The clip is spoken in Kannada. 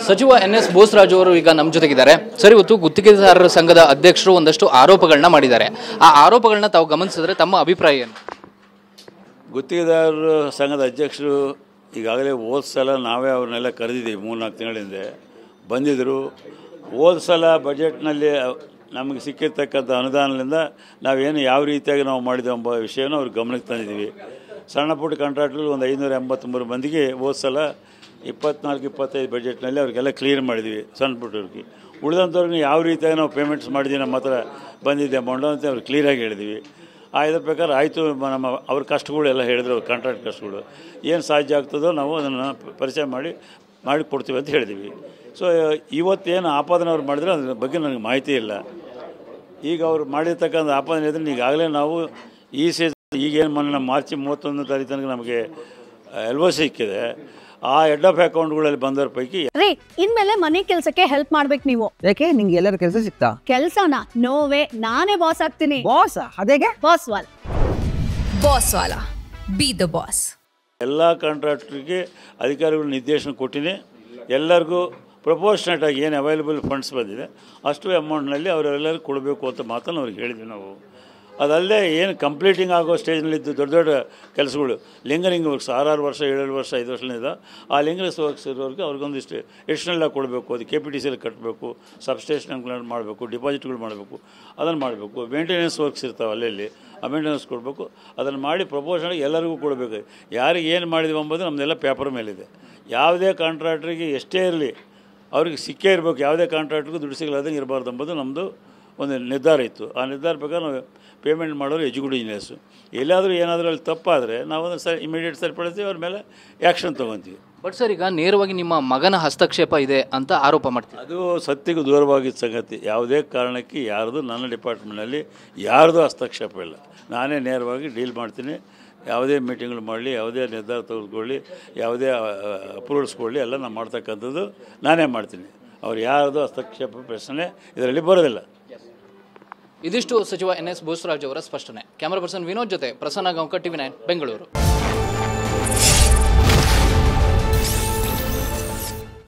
ಸಚಿವ ಎನ್.ಎಸ್. ಬೋಸರಾಜ್ ಅವರು ಈಗ ನಮ್ಮ ಜೊತೆಗಿದ್ದಾರೆ. ಸರ್, ಇವತ್ತು ಗುತ್ತಿಗೆದಾರರ ಸಂಘದ ಅಧ್ಯಕ್ಷರು ಒಂದಷ್ಟು ಆರೋಪಗಳನ್ನ ಮಾಡಿದ್ದಾರೆ. ಆ ಆರೋಪಗಳನ್ನ ತಾವು ಗಮನಿಸಿದ್ರೆ ತಮ್ಮ ಅಭಿಪ್ರಾಯ ಏನು? ಗುತ್ತಿಗೆದಾರರ ಸಂಘದ ಅಧ್ಯಕ್ಷರು ಈಗಾಗಲೇ ಹೋದ ಸಲ ನಾವೇ ಅವ್ರನ್ನೆಲ್ಲ ಕರೆದಿದ್ದೀವಿ. 3-4 ತಿಂಗಳಿಂದ ಬಂದಿದ್ದರು. ಹೋದ ಸಲ ಬಜೆಟ್ನಲ್ಲಿ ನಮಗೆ ಸಿಕ್ಕಿರ್ತಕ್ಕಂಥ ಅನುದಾನದಿಂದ ನಾವೇನು ಯಾವ ರೀತಿಯಾಗಿ ನಾವು ಮಾಡಿದ್ದೇವೆ ಎಂಬ ವಿಷಯನ ಅವ್ರ ಗಮನಕ್ಕೆ ತಂದಿದ್ದೀವಿ. ಸಣ್ಣ ಪುಟ್ಟ ಕಾಂಟ್ರಾಕ್ಟ್ಗಳು ಒಂದು 583 ಮಂದಿಗೆ ಹೋದ ಸಲ 24-25 ಬಜೆಟ್ನಲ್ಲಿ ಅವ್ರಿಗೆಲ್ಲ ಕ್ಲಿಯರ್ ಮಾಡಿದ್ವಿ. ಸಣ್ಣ ಪುಟ್ಟವ್ರಿಗೆ ಉಳಿದಂಥವ್ರಿಗೆ ಯಾವ ರೀತಿಯಾಗಿ ನಾವು ಪೇಮೆಂಟ್ಸ್ ಮಾಡಿದ್ವಿ, ನಮ್ಮ ಹತ್ರ ಬಂದಿದ್ದೆ ಅಮೌಂಟು ಅಂತ ಅವ್ರು ಕ್ಲಿಯರಾಗಿ ಹೇಳಿದ್ವಿ. ಇದ್ರ ಪ್ರಕಾರ ಆಯಿತು, ನಮ್ಮ ಅವ್ರ ಕಷ್ಟಗಳು ಎಲ್ಲ ಹೇಳಿದ್ರು. ಅವ್ರ ಕಾಂಟ್ರಾಕ್ಟ್ ಕಷ್ಟಗಳು ಏನು ಸಾಧ್ಯ ಆಗ್ತದೋ ನಾವು ಅದನ್ನು ಪರಿಚಯ ಮಾಡಿ ಕೊಡ್ತೀವಿ ಅಂತ ಹೇಳಿದ್ವಿ. ಸೊ ಇವತ್ತೇನು ಆಪಾದನೆ ಅವ್ರು ಮಾಡಿದ್ರೆ ಅದ್ರ ಬಗ್ಗೆ ನನಗೆ ಮಾಹಿತಿ ಇಲ್ಲ. ಈಗ ಅವ್ರು ಮಾಡಿರ್ತಕ್ಕಂಥ ಆಪಾದನೆ ಇದ್ರೆ ಈಗಾಗಲೇ ನಾವು ಈ ಈಗೇನು ಮೊನ್ನೆ ಮಾರ್ಚ್ 31 ತಾರೀಕು ತನಕ ನಮಗೆ LOC ಸಿಕ್ಕಿದೆ. ಆ ಹೆಡ್ ಆಫ್ ಅಕೌಂಟ್ಗಳಲ್ಲಿ ಬಂದವ್ರ ಪೈಕಿ ರೀ ಇನ್ಮೇಲೆ ಮನೆ ಕೆಲಸಕ್ಕೆ ಹೆಲ್ಪ್ ಮಾಡ್ಬೇಕು ನೀವು. ಯಾಕೆ ನಿಂಗೆ ಎಲ್ಲರ ಕೆಲಸ ಸಿಗ್ತಾ? ಕೆಲಸನ ನೋವೇ ನಾನೇ ಬಾಸ್ ಆಗ್ತೀನಿ. ಬಾಸ್ ಅದೇಗೆ? ಬಾಸ್ ವಾಲ ಬಿ ದ ಬಾಸ್. ಎಲ್ಲ ಕಾಂಟ್ರಾಕ್ಟ್ರಿಗೆ ಅಧಿಕಾರಿಗಳು ನಿರ್ದೇಶನ ಕೊಟ್ಟಿನಿ. ಎಲ್ಲರಿಗೂ ಪ್ರಪೋರ್ಷನೇಟ್ ಆಗಿ ಏನು ಅವೈಲೇಬಲ್ ಫಂಡ್ಸ್ ಬಂದಿದೆ ಅಷ್ಟು ಅಮೌಂಟ್ನಲ್ಲಿ ಅವರೆಲ್ಲರಿಗೂ ಕೊಡಬೇಕು ಅಂತ ಮಾತನ್ನು ಅವ್ರಿಗೆ ಹೇಳಿದ್ವಿ ನಾವು. ಅದಲ್ಲದೆ ಏನು ಕಂಪ್ಲೀಟಿಂಗ್ ಆಗೋ ಸ್ಟೇಜ್ನಲ್ಲಿದ್ದು ದೊಡ್ಡ ದೊಡ್ಡ ಕೆಲಸಗಳು, ಲಿಂಗರಿಂಗ್ ವರ್ಕ್ಸ್ 6 ವರ್ಷ 7 ವರ್ಷ 5 ವರ್ಷದಿಂದ ಆ ಲಿಂಗರಿಂಗ್ ವರ್ಕ್ಸ್ ಇರೋರಿಗೆ ಅವ್ರಿಗೊಂದಿಷ್ಟು ಎಡಿಷನಲ್ ಆಗಿ ಕೊಡಬೇಕು. ಅದು KPTCಯಲ್ಲಿ ಕಟ್ಟಬೇಕು, ಸಬ್ಸ್ಟೇಷನ್ಗಳನ್ನು ಮಾಡಬೇಕು, ಡಿಪಾಸಿಟ್ಗಳು ಮಾಡಬೇಕು, ಅದನ್ನು ಮಾಡಬೇಕು. ಮೇಂಟೆನೆನ್ಸ್ ವರ್ಕ್ಸ್ ಇರ್ತಾವೆ ಅಲ್ಲಲ್ಲಿ, ಆ ಮೇಂಟೆನೆನ್ಸ್ ಕೊಡಬೇಕು. ಅದನ್ನು ಮಾಡಿ ಪ್ರಪೋರ್ಷನಾಗಿ ಎಲ್ಲರಿಗೂ ಕೊಡಬೇಕು. ಯಾರಿಗೆ ಏನು ಮಾಡಿದ್ವಿ ಎಂಬುದು ನಮ್ಮದೆಲ್ಲ ಪೇಪರ್ ಮೇಲಿದೆ. ಯಾವುದೇ ಕಾಂಟ್ರಾಕ್ಟ್ರಿಗೆ ಎಷ್ಟೇ ಇರಲಿ ಅವ್ರಿಗೆ ಸಿಕ್ಕೇ ಇರಬೇಕು. ಯಾವುದೇ ಕಾಂಟ್ರಾಕ್ಟ್ರಿಗೂ ದುಡ್ಡು ಸಿಗಲಾರ್ದಂಗೆ ಇರಬಾರ್ದು ಎಂಬುದು ನಮ್ಮದು ಒಂದು ನಿರ್ಧಾರ ಇತ್ತು. ಆ ನಿರ್ಧಾರ ಪ್ರಕಾರ ನಾವು ಪೇಮೆಂಟ್ ಮಾಡೋರು ಎಕ್ಸಿಕ್ಯೂಟಿವ್ ಇಂಜಿನಿಯರ್ಸು. ಎಲ್ಲಾದರೂ ಏನಾದರೂ ಅಲ್ಲಿ ತಪ್ಪಾದರೆ ನಾವು ಅದನ್ನು ಇಮಿಡಿಯೇಟ್ ಸರಿಪಡಿಸ್ತೀವಿ, ಅವ್ರ ಮೇಲೆ ಆ್ಯಕ್ಷನ್ ತೊಗೊತೀವಿ. ಬಟ್ ಸರ್, ಈಗ ನೇರವಾಗಿ ನಿಮ್ಮ ಮಗನ ಹಸ್ತಕ್ಷೇಪ ಇದೆ ಅಂತ ಆರೋಪ ಮಾಡ್ತೀವಿ. ಅದು ಸತ್ಯಕ್ಕೆ ದೂರವಾಗಿದ್ದ ಸಂಗತಿ. ಯಾವುದೇ ಕಾರಣಕ್ಕೆ ಯಾರ್ದು ನನ್ನ ಡಿಪಾರ್ಟ್ಮೆಂಟ್ನಲ್ಲಿ ಯಾರ್ದು ಹಸ್ತಕ್ಷೇಪ ಇಲ್ಲ. ನಾನೇ ನೇರವಾಗಿ ಡೀಲ್ ಮಾಡ್ತೀನಿ. ಯಾವುದೇ ಮೀಟಿಂಗ್ಗಳು ಮಾಡಲಿ, ಯಾವುದೇ ನಿರ್ಧಾರ ತೆಗೆದುಕೊಳ್ಳಿ, ಯಾವುದೇ ಅಪ್ರೂವಲ್ಸ್ ಕೊಡಲಿ, ಎಲ್ಲ ನಾನು ಮಾಡ್ತಕ್ಕಂಥದ್ದು ನಾನೇ ಮಾಡ್ತೀನಿ. ಅವ್ರು ಯಾರ್ದು ಹಸ್ತಕ್ಷೇಪ ಪ್ರಶ್ನೆ ಇದರಲ್ಲಿ ಬರೋದಿಲ್ಲ. ಇದಿಷ್ಟು ಸಚಿವ ಎನ್.ಎಸ್. ಬೋಸರಾಜ್ ಅವರ ಸ್ಪಷ್ಟನೆ. ಕ್ಯಾಮರಾ ಪರ್ಸನ್ ವಿನೋದ್ ಜೊತೆ ಪ್ರಸನ್ನ ಗಾಂವ್ಕರ್, TV9 ಬೆಂಗಳೂರು.